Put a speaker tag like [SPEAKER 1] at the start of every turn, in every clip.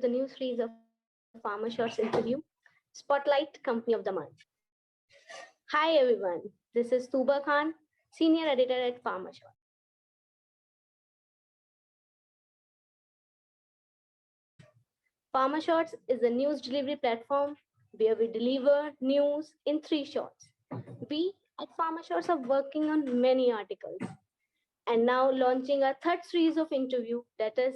[SPEAKER 1] the new series of PharmaShots interview, Spotlight Company of the Month. Hi everyone, this is Tuba Khan, Senior Editor at PharmaShots. PharmaShots is a news delivery platform where we deliver news in 3 shots. We at PharmaShots are working on many articles and now launching our third series of interview, that is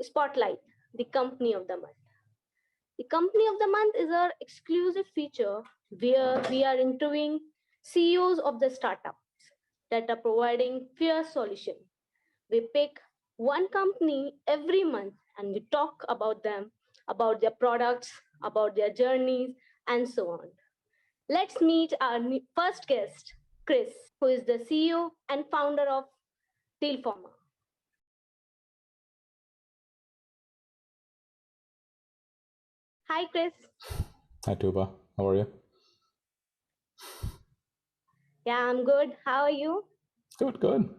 [SPEAKER 1] Spotlight, the Company of the Month. The Company of the Month is our exclusive feature where we are interviewing CEOs of the startups that are providing fair solution. We pick one company every month and we talk about them, about their products, about their journeys, and so on. Let's meet our first guest, Chris, who is the CEO and founder of DEALFORMA. Hi, Chris.
[SPEAKER 2] Hi, Tuba. How are you?
[SPEAKER 1] Yeah, I'm good. How are you?
[SPEAKER 2] Good.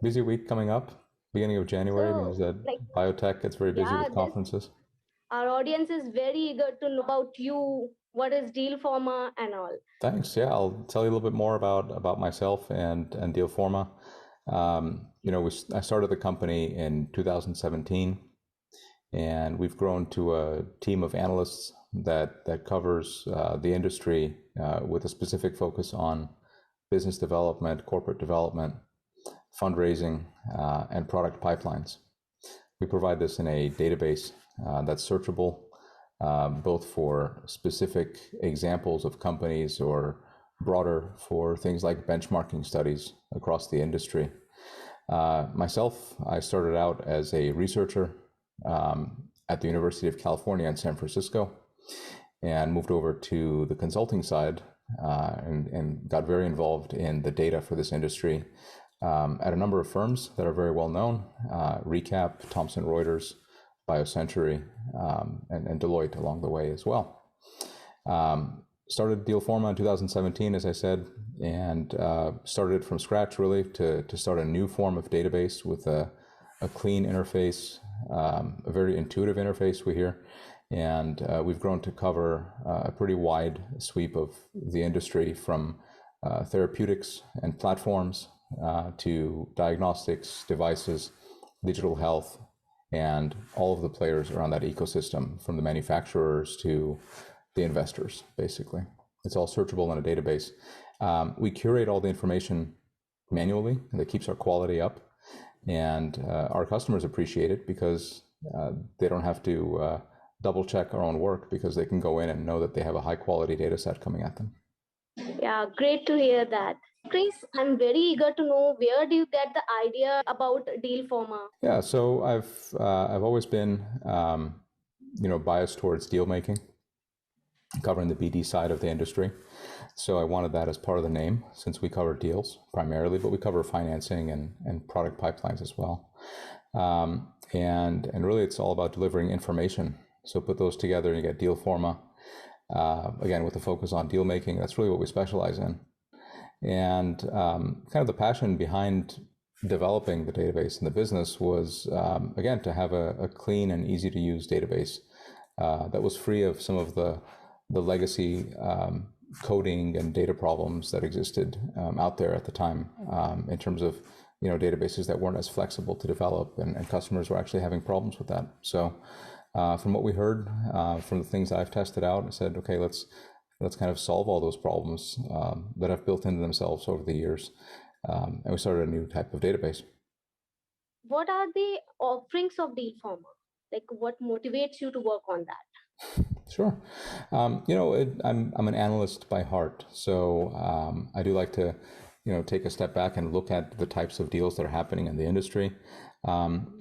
[SPEAKER 2] Busy week coming up. Beginning of January means that biotech gets very busy with conferences.
[SPEAKER 1] Our audience is very eager to know about you, what is DEALFORMA and all.
[SPEAKER 2] Thanks. Yeah, I'll tell you a little bit more about myself and DEALFORMA. I started the company in 2017, and we've grown to a team of analysts that covers the industry with a specific focus on business development, corporate development, fundraising, and product pipelines. We provide this in a database that's searchable, both for specific examples of companies or broader for things like benchmarking studies across the industry. Myself, I started out as a researcher at the University of California in San Francisco and moved over to the consulting side and got very involved in the data for this industry at a number of firms that are very well known, Recap, Thomson Reuters, BioCentury, and Deloitte along the way as well. Started DEALFORMA in 2017, as I said, and started from scratch really to start a new form of database with a clean interface, a very intuitive interface we hear, and we've grown to cover a pretty wide sweep of the industry from therapeutics and platforms to diagnostics, devices, digital health, and all of the players around that ecosystem, from the manufacturers to the investors, basically. It's all searchable in a database. We curate all the information manually, and that keeps our quality up. And our customers appreciate it because they don't have to double check our own work, because they can go in and know that they have a high quality data set coming at them.
[SPEAKER 1] Yeah, great to hear that. Chris, I'm very eager to know, where do you get the idea about DEALFORMA?
[SPEAKER 2] Yeah, so I've always been biased towards deal making, covering the BD side of the industry. So I wanted that as part of the name, since we cover deals primarily, but we cover financing and product pipelines as well. And really it's all about delivering information. So put those together and you get DEALFORMA. Again, with the focus on deal making, that's really what we specialize in. And kind of the passion behind developing the database and the business was, again, to have a clean and easy to use database that was free of some of the legacy coding and data problems that existed out there at the time, in terms of databases that weren't as flexible to develop, and customers were actually having problems with that. So from what we heard, from the things I've tested out, I said, okay, let's kind of solve all those problems that have built into themselves over the years. And we started a new type of database.
[SPEAKER 1] What are the offerings of DEALFORMA? Like, what motivates you to work on that?
[SPEAKER 2] Sure. I'm an analyst by heart, so I do like to take a step back and look at the types of deals that are happening in the industry.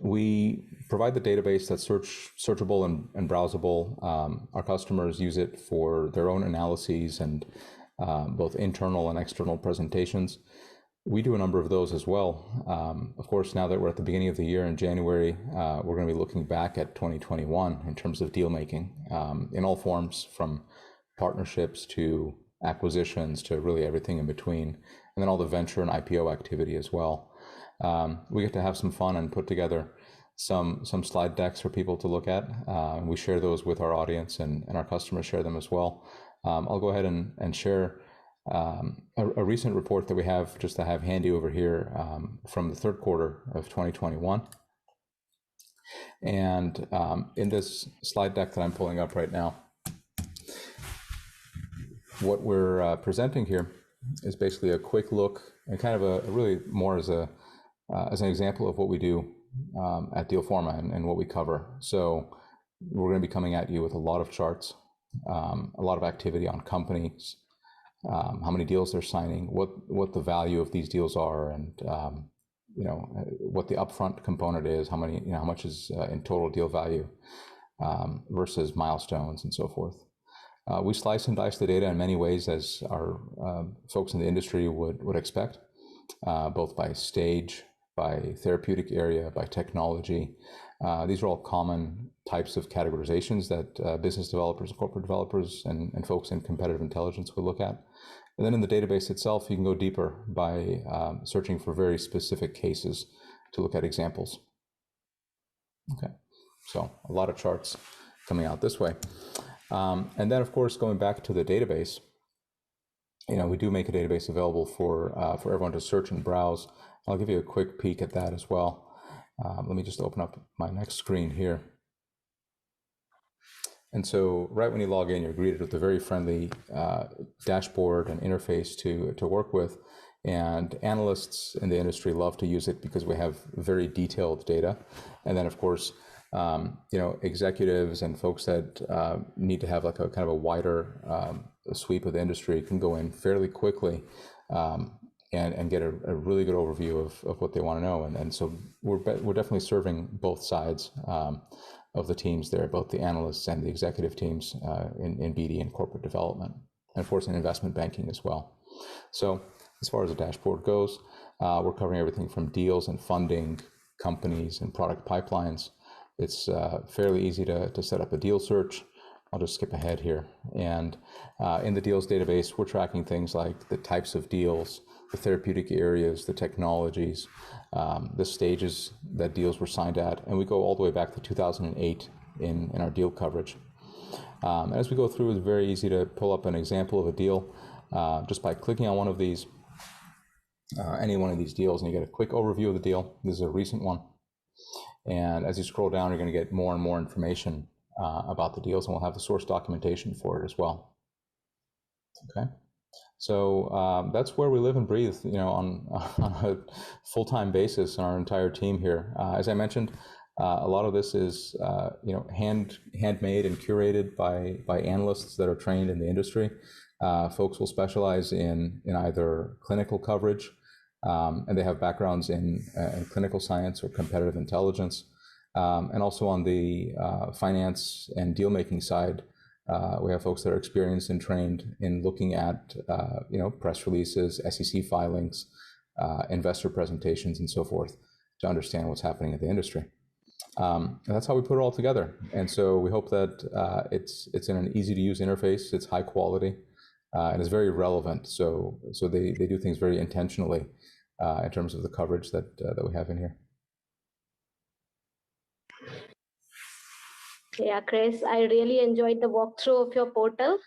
[SPEAKER 2] We provide the database that's searchable and browsable. Our customers use it for their own analyses and both internal and external presentations. We do a number of those as well. Of course, now that we're at the beginning of the year in January, we're going to be looking back at 2021 in terms of deal making in all forms, from partnerships to acquisitions to really everything in between, and then all the venture and IPO activity as well. We get to have some fun and put together some slide decks for people to look at. We share those with our audience, and our customers share them as well. I'll go ahead and share a recent report that we have, just to have handy over here, from the third quarter of 2021. And in this slide deck that I'm pulling up right now, what we're presenting here is basically a quick look, and kind of a really more as an example of what we do at DealForma and what we cover. So we're going to be coming at you with a lot of charts, a lot of activity on companies, how many deals they're signing, what the value of these deals are, and what the upfront component is, how much is in total deal value versus milestones and so forth. We slice and dice the data in many ways, as our folks in the industry would expect, both by stage, by therapeutic area, by technology. These are all common types of categorizations that business developers, corporate developers, and folks in competitive intelligence would look at. And then in the database itself, you can go deeper by searching for very specific cases to look at examples. Okay, so a lot of charts coming out this way. And then, of course, going back to the database, we do make a database available for everyone to search and browse. I'll give you a quick peek at that as well. Let me just open up my next screen here. And so right when you log in, you're greeted with a very friendly dashboard and interface to work with. And analysts in the industry love to use it because we have very detailed data. And then, of course, executives and folks that need to have like a kind of a wider sweep of the industry can go in fairly quickly and get a really good overview of what they want to know. And so we're definitely serving both sides of the teams there, both the analysts and the executive teams in BD and corporate development, and of course in investment banking as well. So as far as the dashboard goes, we're covering everything from deals and funding, companies and product pipelines. It's fairly easy to set up a deal search. I'll just skip ahead here. And in the deals database, we're tracking things like the types of deals, the therapeutic areas, the technologies, the stages that deals were signed at. And we go all the way back to 2008 in our deal coverage. As we go through, it's very easy to pull up an example of a deal just by clicking on one of these, any one of these deals, and you get a quick overview of the deal. This is a recent one. And as you scroll down, you're going to get more and more information about the deals, and we'll have the source documentation for it as well. Okay, so that's where we live and breathe, on a full-time basis, our entire team here. As I mentioned, a lot of this is handmade and curated by analysts that are trained in the industry. Folks will specialize in either clinical coverage, and they have backgrounds in clinical science or competitive intelligence, and also on the finance and deal-making side, we have folks that are experienced and trained in looking at press releases, SEC filings, investor presentations, and so forth, to understand what's happening in the industry. And that's how we put it all together. And so we hope that it's in an easy-to-use interface. It's high quality, and it's very relevant. So they do things very intentionally in terms of the coverage that we have in here.
[SPEAKER 1] Yeah, Chris, I really enjoyed the walkthrough of your portal.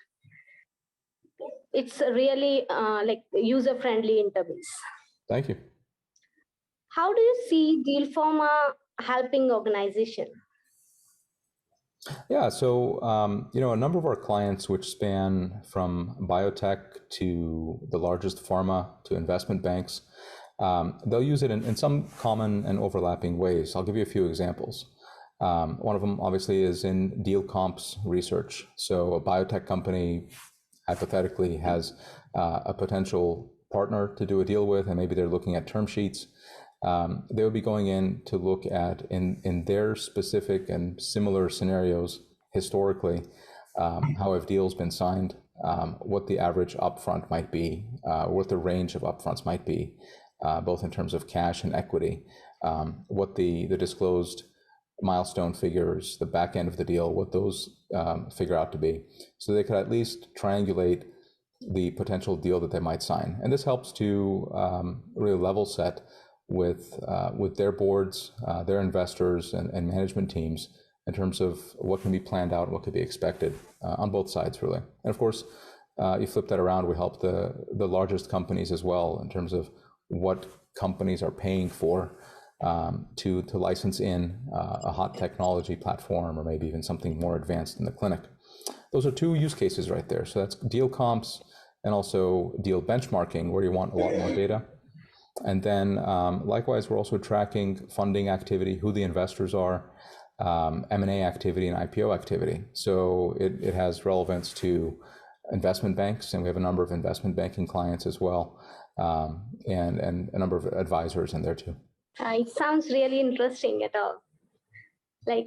[SPEAKER 1] It's really user-friendly interface.
[SPEAKER 2] Thank you.
[SPEAKER 1] How do you see DealForma helping organization?
[SPEAKER 2] Yeah, so a number of our clients, which span from biotech to the largest pharma to investment banks, they'll use it in some common and overlapping ways. I'll give you a few examples. One of them obviously is in deal comps research. So a biotech company hypothetically has a potential partner to do a deal with, and maybe they're looking at term sheets. They would be going in to look at, in their specific and similar scenarios historically, how have deals been signed, what the average upfront might be, what the range of upfronts might be, both in terms of cash and equity, what the disclosed milestone figures, the back end of the deal, what those figure out to be, so they could at least triangulate the potential deal that they might sign. And this helps to really level set with their boards, their investors, and management teams in terms of what can be planned out, what could be expected on both sides, really. And of course, you flip that around, we help the largest companies as well in terms of what companies are paying for to license in a hot technology platform, or maybe even something more advanced in the clinic. Those are two use cases right there. So that's deal comps and also deal benchmarking, where you want a lot more data. And then likewise, we're also tracking funding activity, who the investors are, M&A activity and IPO activity. So it has relevance to investment banks, and we have a number of investment banking clients as well, and a number of advisors in there too.
[SPEAKER 1] It sounds really interesting at all. Like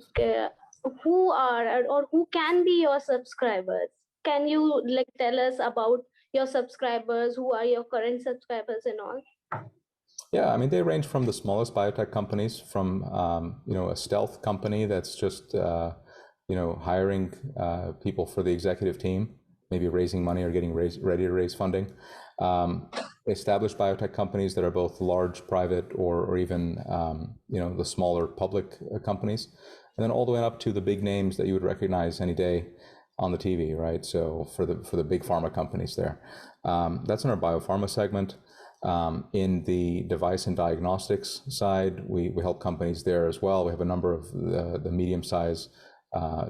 [SPEAKER 1] who are or who can be your subscribers? Can you like tell us about your subscribers? Who are your current subscribers and all?
[SPEAKER 2] Yeah, I mean, they range from the smallest biotech companies, from a stealth company that's just hiring people for the executive team, maybe raising money or getting ready to raise funding. Established biotech companies that are both large private or even the smaller public companies, and then all the way up to the big names that you would recognize any day on the TV, right? So for the big pharma companies there, that's in our biopharma segment. In the device and diagnostics side, we help companies there as well. We have a number of the medium-sized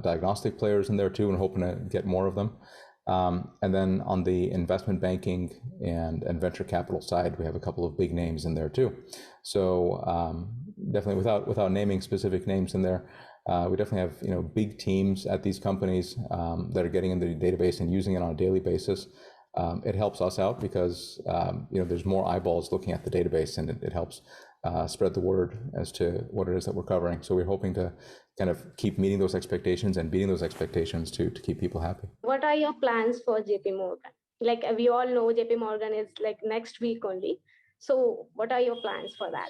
[SPEAKER 2] diagnostic players in there too, and hoping to get more of them. And then on the investment banking and venture capital side, we have a couple of big names in there too. So definitely, without naming specific names in there, we definitely have big teams at these companies that are getting into the database and using it on a daily basis. It helps us out because there's more eyeballs looking at the database, and it helps spread the word as to what it is that we're covering. So we're hoping to kind of keep meeting those expectations and beating those expectations to keep people happy.
[SPEAKER 1] What are your plans for JP Morgan? Like we all know JP Morgan is like next week only. So what are your plans for that?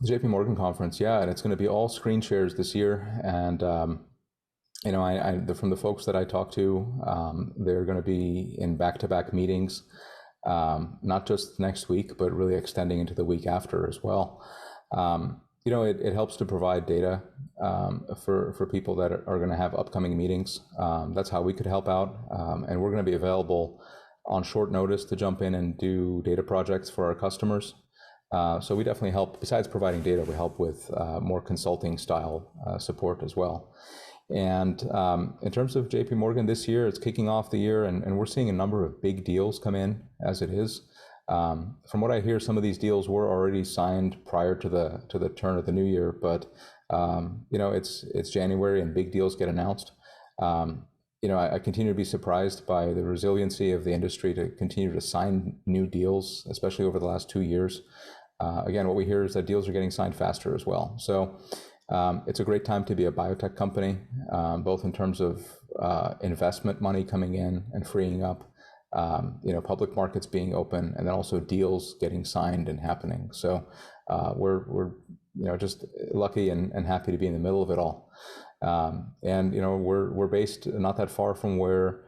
[SPEAKER 2] JP Morgan conference, yeah, and it's going to be all screen shares this year. And from the folks that I talk to, they're going to be in back-to-back meetings, not just next week, but really extending into the week after as well. It helps to provide data for people that are going to have upcoming meetings. That's how we could help out, and we're going to be available on short notice to jump in and do data projects for our customers. So we definitely help. Besides providing data, we help with more consulting style support as well. And in terms of JP Morgan this year, it's kicking off the year, and we're seeing a number of big deals come in as it is. From what I hear, some of these deals were already signed prior to the turn of the new year, but it's January and big deals get announced. I continue to be surprised by the resiliency of the industry to continue to sign new deals, especially over the last 2 years. Again, what we hear is that deals are getting signed faster as well. So it's a great time to be a biotech company, both in terms of investment money coming in and freeing up, public markets being open, and then also deals getting signed and happening. So we're just lucky and happy to be in the middle of it all. And we're based not that far from where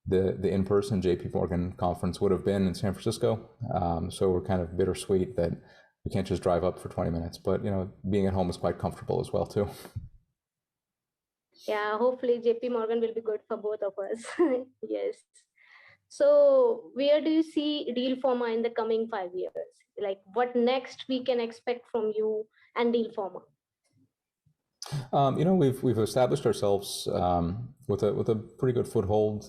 [SPEAKER 2] the in-person JP Morgan conference would have been in San Francisco. So we're kind of bittersweet that we can't just drive up for 20 minutes, but being at home is quite comfortable as well too.
[SPEAKER 1] Yeah, hopefully JP Morgan will be good for both of us. Yes. So where do you see DEALFORMA in the coming 5 years? Like what next we can expect from you and DEALFORMA?
[SPEAKER 2] We've established ourselves with a pretty good foothold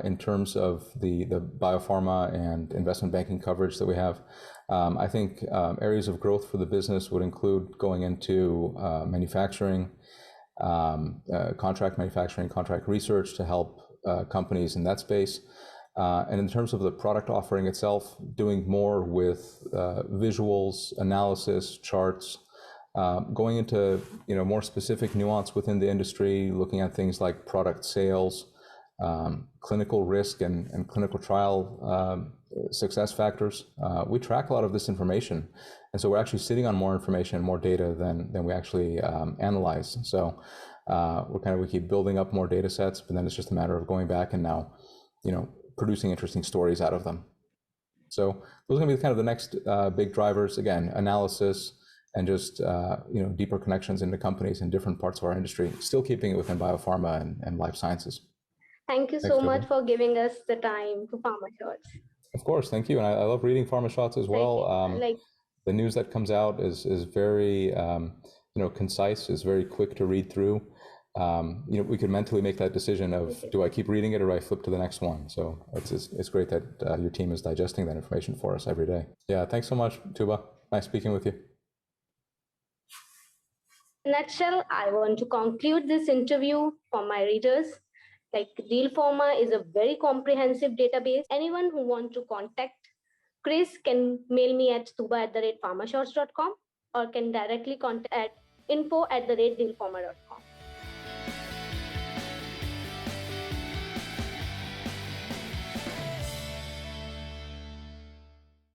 [SPEAKER 2] in terms of the biopharma and investment banking coverage that we have. I think areas of growth for the business would include going into manufacturing, contract manufacturing, contract research to help companies in that space. And in terms of the product offering itself, doing more with visuals, analysis, charts, going into more specific nuance within the industry, looking at things like product sales, clinical risk, and clinical trial success factors. We track a lot of this information, and so we're actually sitting on more information, more data than we actually analyze. So we keep building up more data sets, but then it's just a matter of going back and now producing interesting stories out of them. So those are going to be kind of the next big drivers. Again, analysis and just deeper connections into companies in different parts of our industry, still keeping it within biopharma and life sciences.
[SPEAKER 1] Thank you
[SPEAKER 2] Thanks,
[SPEAKER 1] so much
[SPEAKER 2] Tuba.
[SPEAKER 1] for giving us the time to PharmaShots.
[SPEAKER 2] Of course, thank you. And I love reading PharmaShots as well. The news that comes out is very concise, is very quick to read through. We could mentally make that decision of do I keep reading it or do I flip to the next one? So it's great that your team is digesting that information for us every day. Yeah, thanks so much, Tuba. Nice speaking with you.
[SPEAKER 1] In a nutshell, I want to conclude this interview for my readers. DealForma is a very comprehensive database. Anyone who wants to contact Chris can mail me at tuba@pharmashots.com or can directly contact at info@dealforma.com.